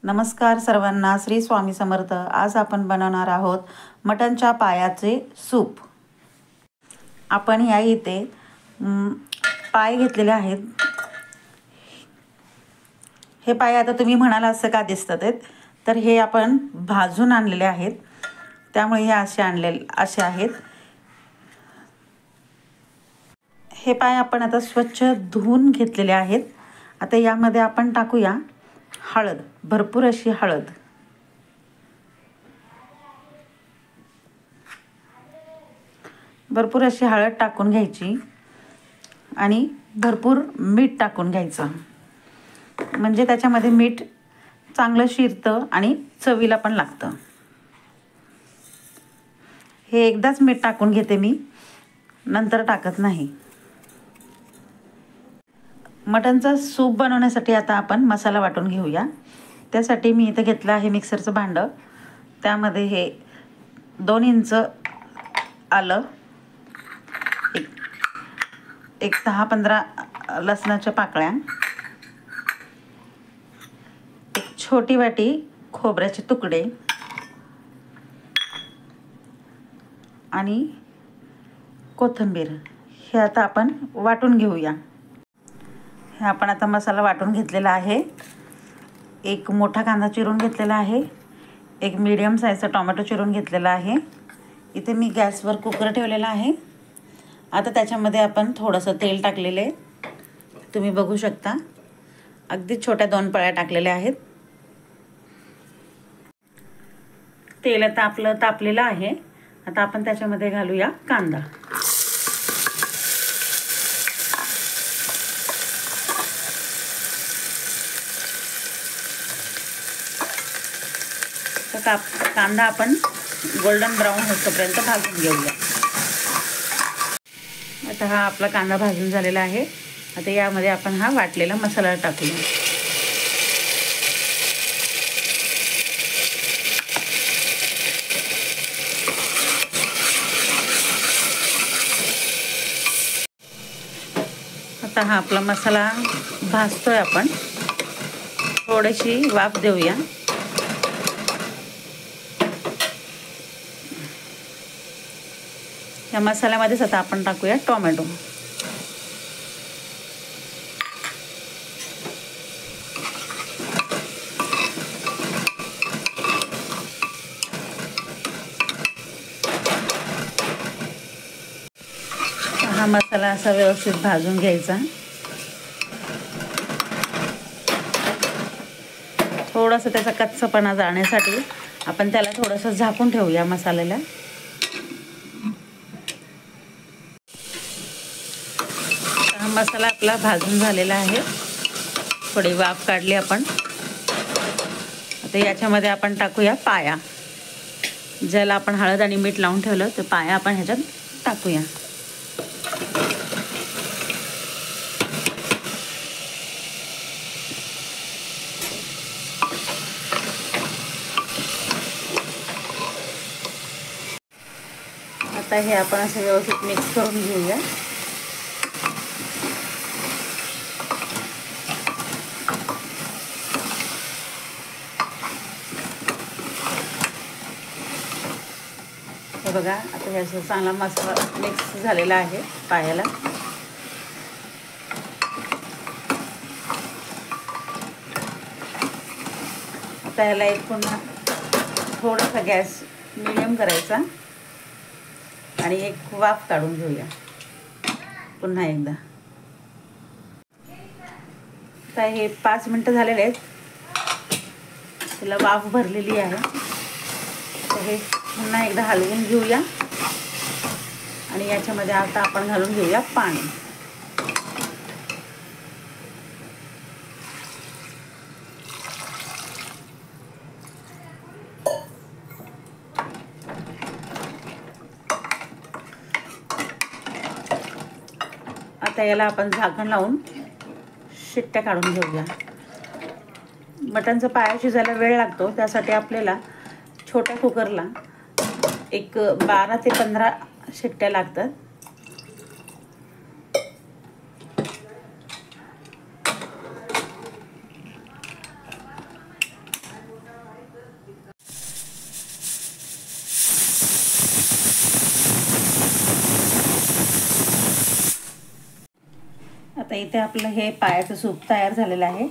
नमस्कार सर्वांना, श्री स्वामी समर्थ। आज आपण बनवणार आहोत मटणच्या पायाचे सूप। आपण या इथे पाय घेतलेले आहेत। हे पाय आता तुम्ही म्हणाल असं का दिसतात आहेत, तर हे आपण भाजून आणलेले आहेत, त्यामुळे हे असे आहेत। हे पाय आपण आता स्वच्छ धुवून घेतलेले आहेत। आता यामध्ये आपण टाकूया हळद, भरपूर अशी हळद। भरपूर अशी हळद टाकून घ्यायची आणि भरपूर मीठ टाकून घ्यायचं, म्हणजे त्याच्यामध्ये मीठ चांगलं शिरतं आणि चवीला पण लागतं। हे एकदाच मीठ टाकून घेते मी, नंतर टाकत नाही। मटणचा सूप बनवण्यासाठी आता आपण मसाला वाटून घेऊया। त्यासाठी मी इथे घेतलं आहे मिक्सरचं भांडं। त्यामध्ये हे 2 इंच आलं, एक 10-15 लसणाच्या पाकळ्या, एक छोटी वाटी खोबऱ्याचे तुकडे आणि कोथिंबीर। हे आता आपण वाटून घेऊया। हे आपण आता मसाला वाटून घेतलेला आहे। एक मोठा कांदा चिरून घेतलेला आहे, एक मीडियम साईजचा टोमॅटो चिरून घेतलेला आहे। इथे मी गॅसवर कुकर ठेवलेला आहे। आता त्याच्यामध्ये आपण थोडंसं तेल टाकलेले, तुम्ही बघू शकता, अगदी छोट्या 2 पळ्या टाकलेल्या आहेत। तेल आता आपलं तापलेलं आहे। आता आपण त्याच्यामध्ये घालूया कांदा। तर कांदा आपण गोल्डन ब्राऊन होईपर्यंत भाजून घेऊया। आता हा आपला कांदा भाजून झालेला आहे। आता यामध्ये आपण हा वाटलेला मसाला टाकूया। आता हा आपला मसाला भाजतोय, आपण थोडीशी वाफ देऊया। या मसाल्यामध्येच आता आपण टाकूया टोमॅटो। हा मसाला असा व्यवस्थित भाजून घ्यायचा। थोडंसं त्याचा कच्चापणा जाण्यासाठी आपण त्याला थोडंसं झाकून ठेवूया मसाल्याला। हा मसाला आपला भाजून झालेला आहे, थोडी वाफ काढली आपण। आता याच्यामध्ये आपण टाकूया पाया, ज्याला आपण हळद आणि मीठ लावून ठेवलं, तर पाया आपण ह्याच्यात टाकूया। आता हे आपण असं व्यवस्थित मिक्स करून घेऊया। हे बघा, आता ह्याचा चांगला मसाला मिक्स झालेला आहे पायाला। आता ह्याला एक पुन्हा थोडासा गॅस मीडियम करायचा आणि एक वाफ काढून घेऊया पुन्हा एकदा। आता हे 5 मिनिटं झालेले आहेत, त्याला वाफ भरलेली आहे। तर हे पुन्हा एकदा हलवून घेऊया आणि याच्यामध्ये आता आपण घालून घेऊया पाणी। आता याला आपण झाकण लावून शिट्ट्या काढून घेऊया। मटणचा पाया शिजायला वेळ लागतो, त्यासाठी आपल्याला छोट्या कुकरला एक 12 ते 15 शिट्ट्या लागतात। आता इथे आपलं हे पायाचं सूप तयार झालेलं आहे.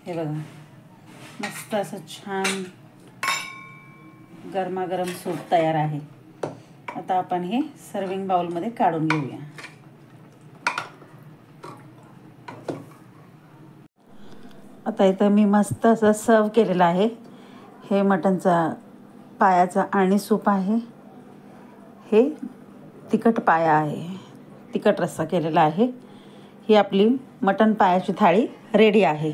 हे बघा, मस्त असं छान गरमागरम सूप तयार आहे. आता आपण हे सर्विंग बाउलमध्ये काढून घेऊया. आता इथं मी मस्त असं सर्व केलेलं आहे. हे मटणचा पायाचा आणि सूप आहे. हे तिखट पाया आहे, तिखट रस्सा केलेला आहे. ही आपली मटण पायाची थाळी रेडी आहे.